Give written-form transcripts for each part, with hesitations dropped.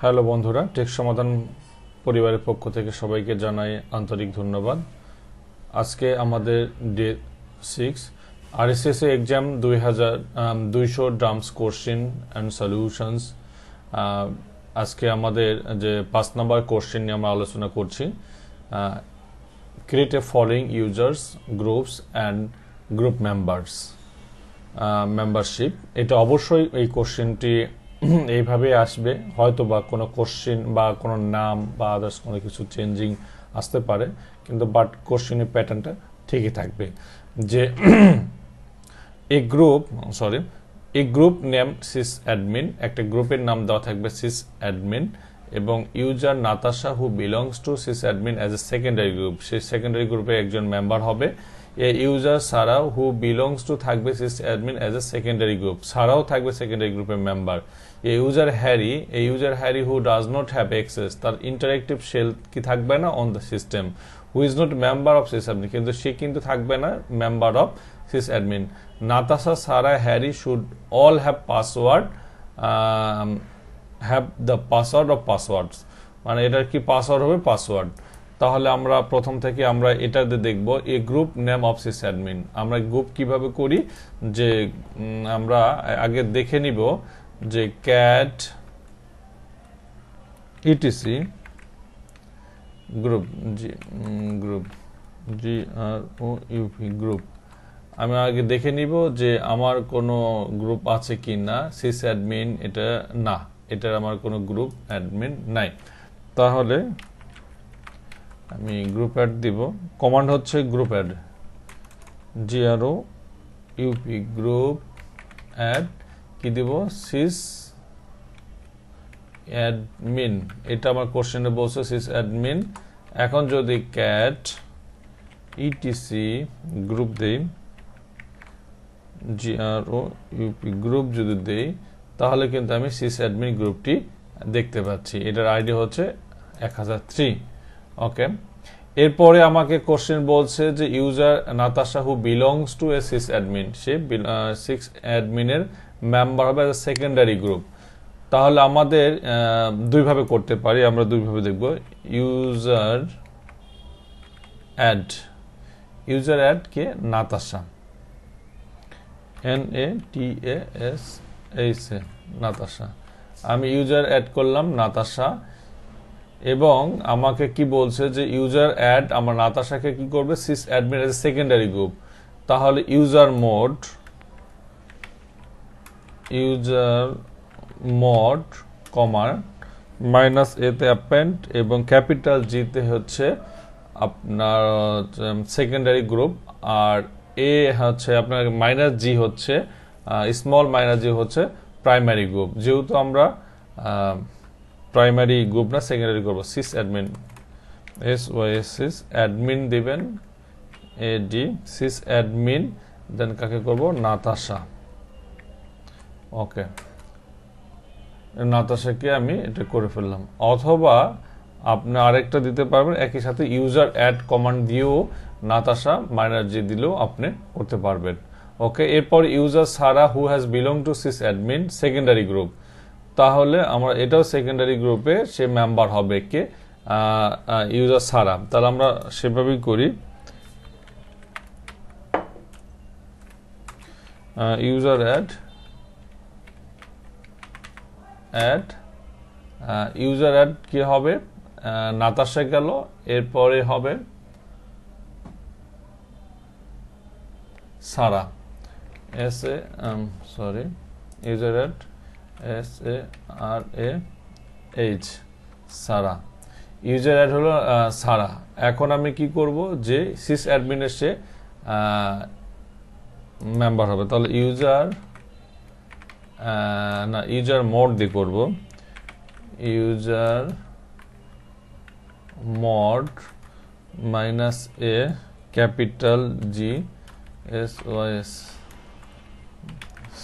Hello বন্ধুরা, take সমাধান পরিবারের পক্ষ থেকে সবাইকে জানাই আন্তরিক ধন্যবাদ। আজকে আমাদের ডে 6 আরএসএসএ এক্সাম 200 ড্রামস কোশ্চেন অ্যান্ড সলিউশনস। আজকে আমাদের যে 5 নম্বর কোশ্চেন নিয়ে আমরা আলোচনা করছি, create a following users groups and group membership. এটা অবশ্যই এই কোশ্চেনটি এইভাবে আসবে, হয়তো বা কোনো কোশ্চেন বা কোনো নাম বা আদার্স কোনো কিছু চেঞ্জিং আসতে পারে, কিন্তু বাট কোশ্চেনের প্যাটার্নটা ঠিকই থাকবে। যে a group name sysadmin, একটা গ্রুপের নাম দেওয়া থাকবে সিস অ্যাডমিন, এবং user Natasha who belongs to cis admin as a secondary group, সেই সেকেন্ডারি গ্রুপে একজন মেম্বার হবে। এ ইউজার সারাও হু বিলংস টু থাকবে sysadmin as a secondary group, সারাও থাকবে সেকেন্ডারি গ্রুপের member. A user Harry who does not have access, তার ইন্টারেক্টিভ শেল কি থাকবে না on the system. Who is not member of cis admin, কিন্তু সে কিন্তু থাকবে না member of cis admin. Natasha, Sara, Harry should all have password, have the password of passwords, মানে এটার কি পাসওয়ার্ড হবে, পাসওয়ার্ড। তাহলে আমরা প্রথম থেকে আমরা এটাতে দেখব a group name of cis admin. আমরা গ্রুপ কিভাবে করি, যে আমরা আগে দেখে নিব যে ক্যাট ইটিসি গ্রুপ গ্রুপ, আমি আগে দেখে নিব যে আমার কোনো গ্রুপ আছে কি না। সিস অ্যাডমিন এটা না, এটার আমার কোনো গ্রুপ অ্যাডমিন নাই। তাহলে আমি গ্রুপ অ্যাড দিব, কমান্ড হচ্ছে group add, GROUP group add, কি দিব, সিস অ্যাডমিন। এটা আমার কোশ্চেনে বলছে সিস অ্যাডমিন। এখন যদি ক্যাট ইটিসি গ্রুপ দেই, GROUP গ্রুপ যদি দেই, তাহলে কিন্তু আমি সিস অ্যাডমিন গ্রুপটি দেখতে পাচ্ছি। এটার আইডি হচ্ছে 1003। ওকে, এরপরে আমাকে কোশ্চেন বলছে যে user Natasha who belongs to a sysadmin, সে সিস অ্যাডমিনের মেম্বার হবে সেকেন্ডারি গ্রুপ। তাহলে আমাদের দুইভাবে করতে পারি, আমরা দুইভাবে দেখব। ইউজার অ্যাড কে নাতাশা, NATASHA, নাতাশা। আমি ইউজার অ্যাড করলাম নাতাশা, এবং আমাকে কি বলছে যে ইউজার অ্যাড আমার নাতাশাকে কি করবে, sys admin as a secondary group. তাহলে ইউজার মোড কমান্ড -A তে অ্যাপেন্ড, এবং ক্যাপিটাল G তে হচ্ছে আপনার সেকেন্ডারি গ্রুপ, আর A হচ্ছে আপনার -G হচ্ছে স্মল -G হচ্ছে প্রাইমারি গ্রুপ। যেহেতু আমরা প্রাইমারি গ্রুপ না, secondary group, sys admin, sys admin দিবেন, AD সিস অ্যাডমিন, দেন কাকে করব, নাতাশা। ওকে, নাতাশাকে আমি এটা করে ফেললাম। অথবা আপনি আরেকটা দিতে পারবেন, একই সাথে ইউজার অ্যাড কমান্ড দিয়েও নাতাশা -G দিলেও আপনি করতে পারবেন। ওকে, এরপর user Sara who has belong to cis admin secondary group, তাহলে আমরা এটাও সেকেন্ডারি গ্রুপে সে মেম্বার হবে কে, ইউজার সারা। তাহলে আমরা সেভাবেই করি, ইউজার অ্যাড ইউজার অ্যাড কি হবে, নাতাশা গেল, এরপরে হবে সারা, ইউজার অ্যাড SARAH, সারা। ইউজার অ্যাড হলো সারা। এখন আমি কি করব, যে সিস অ্যাডমিনের সে মেম্বার হবে। তাহলে ইউজার মোড দিয়ে করব, user mod -A capital G SYS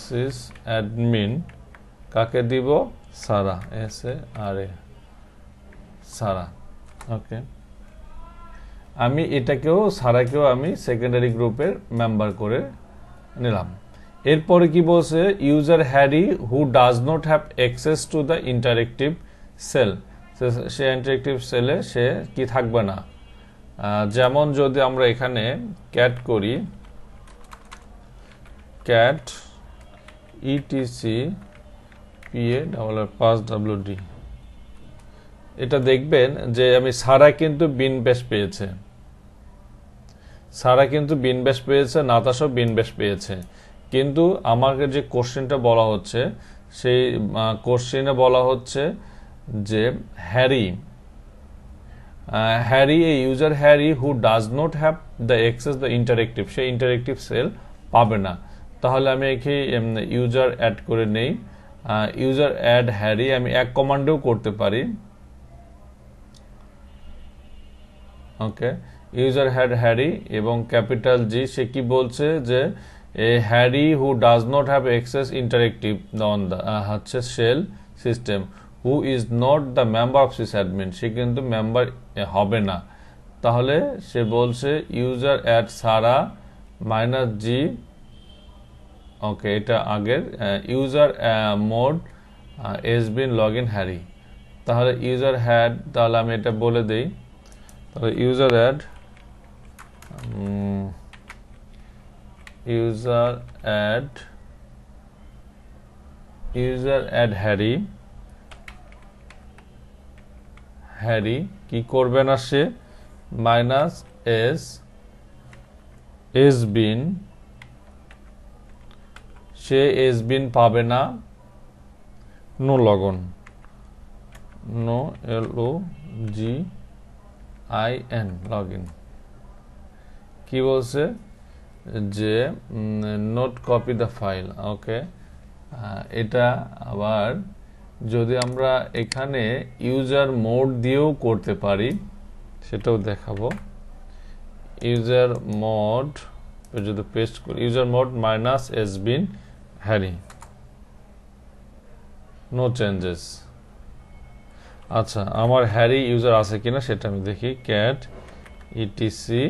sys admin, কাকে দিব, সারা, SARA, সারা। ওকে, আমি এটাকেও সারাকেও আমি সেকেন্ডারি গ্রুপের মেম্বার করে নিলাম। এরপরে কি বলছে, user Harry who does not have access to the interactive shell, সে ইন্টারেক্টিভ সেলে সে কি থাকবে না। যেমন যদি আমরা এখানে ক্যাট করি, ক্যাট ইটিসি PA+WD, এটা দেখবেন যে আমি সারা কিন্তু বিন ব্যাশ পেয়েছে, সারা কিন্তু বিন ব্যাশ পেয়েছে, নাতাশাও বিন ব্যাশ পেয়েছে, কিন্তু আমাকে যে কোশ্চেনটা বলা হচ্ছে সেই কোশ্চেনে বলা হচ্ছে যে Harry, a user Harry who does not have the access the interactive, সে ইন্টারেক্টিভ সেল পাবে না। তাহলে আমি এখানে ইউজার অ্যাড করে নেই, ইউজার অ্যাড হ্যারি আমি এক কমান্ডেও করতে পারি। ওকে, ইউজার হ্যাড হ্যারি এবং ক্যাপিটাল জি, সে কি বলছে যে Harry who does not have access interactive on the হচ্ছে shell system, who is not the member of cis admin, সে কিন্তু মেম্বার হবে না। তাহলে সে বলছে user add Sarah -G, okay এটা আগের, user mod S bin log in Harry. তাহলে ইউজার হ্যাড, তাহলে আমি এটা বলে দেই, তাহলে ইউজার অ্যাড হ্যারি, হ্যারি কি করবে না সে, -S বিন, সে এস বিন পাবে না, নো লগন, নো LOGIN লগ ইন। কি বলছে যে নোট কপি দ্য ফাইল, ওকে এটা আবার যদি আমরা এখানে ইউজার মোড দিয়েও করতে পারি সেটাও দেখাবো। ইউজার মোড যদি পেস্ট করি, ইউজার মোড -S বিন হ্যারি, নো চেঞ্জেস। আচ্ছা, আমার হ্যারি ইউজার আছে কিনা সেটা আমি দেখি, ক্যাট ইটিসি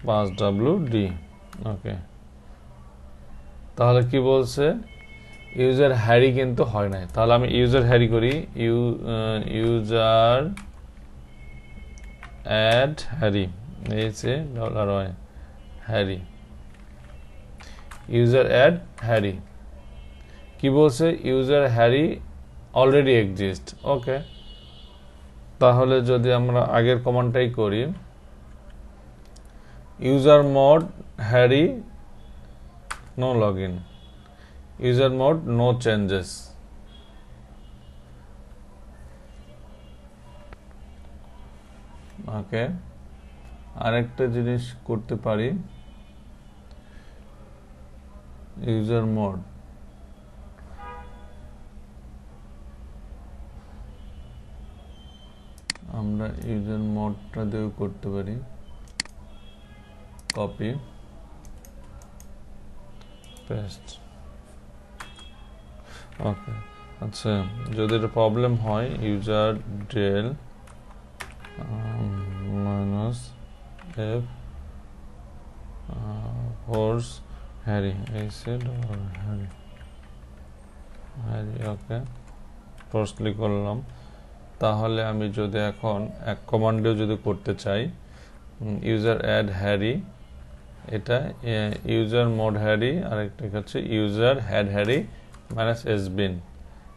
+WD, ওকে তাহলে কি বলছে ইউজার হ্যারি কিন্তু হয় নাই। তাহলে আমি ইউজার হ্যারি করি, user add Harry, Harry, user add Harry, কি বলছে user Harry already exist, okay তাহলে যদি আমরা আগের কমান্ডটাই করি, user mod Harry no login, user mod no changes. Okay, আরেকটা জিনিস করতে পারি, ইউজার মোড আমরা ইউজার মোডটা দিয়েও করতে পারি, কপি পেস্ট, ওকে আচ্ছা যদি এটা প্রবলেম হয় user del -F force Harry, Harry okay forcely করলাম। তাহলে আমি যদি এখন এক কমান্ডেও যদি করতে চাই, ইউজার অ্যাড হ্যারি, এটা ইউজার মোড হ্যারি, আরেকটা হচ্ছে ইউজার হ্যাড হ্যারি -S বিন,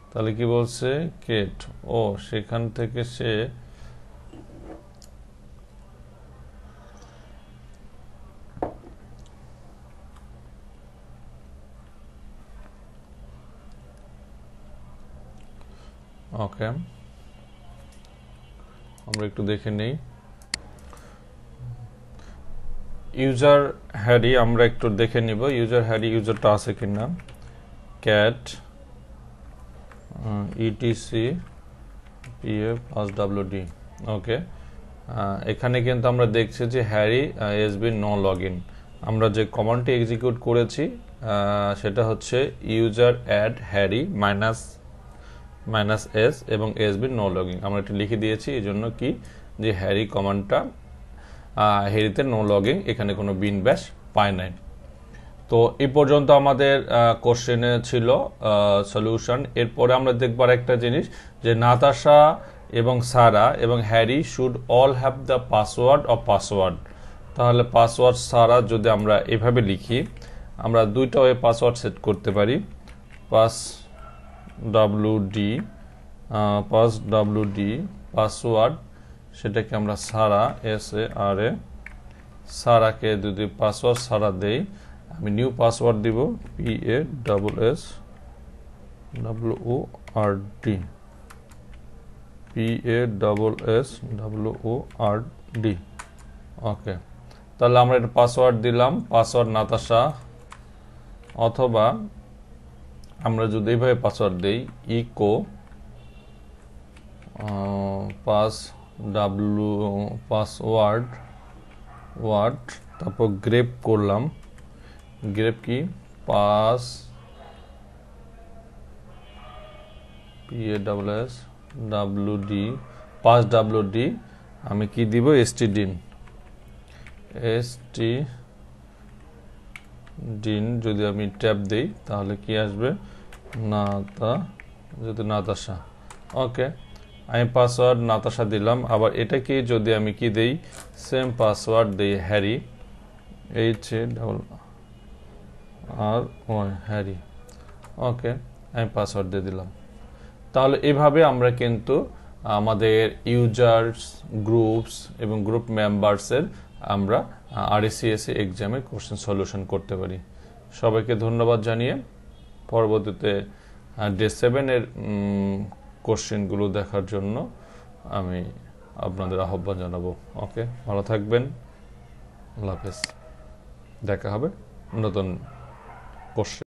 তাহলে কি বলছে কেট, ও সেখান থেকে সে ওকে আমরা একটু দেখে নেই ইউজার হ্যারি, আমরা একটু দেখে নিব ইউজার হ্যারি ইউজারটা আছে কিনা, ক্যাট ইটিসি PA+WD, ওকে এখানে কিন্তু আমরা দেখছি যে Harry s bin no log in. আমরা যে কমান্ডটি এক্সিকিউট করেছি সেটা হচ্ছে ইউজার অ্যাড হ্যারি -S এবং s bin no log in, আমরা এটা লিখে দিয়েছি এই জন্য কি যে হ্যারি কমান্ডটা হ্যারিতে নো লগিং, এখানে কোনো বিন ব্যাশ পায় নাই। তো তো এই পর্যন্ত আমাদের কোশ্চেনে ছিল সলিউশন। এরপরে আমরা দেখব একটা জিনিস যে নাতাশা এবং সারা এবং Harry should all have the password of password. তাহলে পাসওয়ার্ড সারা যদি আমরা এভাবে লিখি, আমরা দুইটা ওয়ে পাসওয়ার্ড সেট করতে পারি। পাস ডব্লিউডি পাসওয়ার্ড, সেটাকে আমরা সারা SARA সারাকে যদি পাসওয়ার্ড সারা দেই, আমি নিউ পাসওয়ার্ড দিব PASSWORD। ওকে, তাহলে আমরা এটা পাসওয়ার্ড দিলাম, পাসওয়ার্ড নাতাশা। অথবা আমরা যদি এইভাবে পাসওয়ার্ড দেই ইকো পাসওয়ার্ড তারপর গ্রেপ করলাম, গ্রেপ কি পাস PASWD আমি কি দিব stdin যদি আমি ট্যাব দেই তাহলে কি আসবে নাতাশা। ওকে, আমি পাসওয়ার্ড নাতাশা দিলাম। আবার এটাকে যদি আমি কি দেই সেম পাসওয়ার্ড দেই হ্যারি হ্যারি। ওকে, আমি পাসওয়ার্ড দিয়ে দিলাম। তাহলে এভাবে আমরা কিন্তু আমাদের ইউজার্স, গ্রুপস এবং গ্রুপ মেম্বার্সের আমরা RACSA এক্সামে কোশ্চেন সলিউশন করতে পারি। সবাইকে ধন্যবাদ জানিয়ে পরবর্তীতে ডে 7-এর কোশ্চেনগুলো দেখার জন্য আমি আপনাদের আহ্বান জানাবো। ওকে, ভালো থাকবেন, আল্লাহ হাফেজ, দেখা হবে নতুন কোশ্চেন।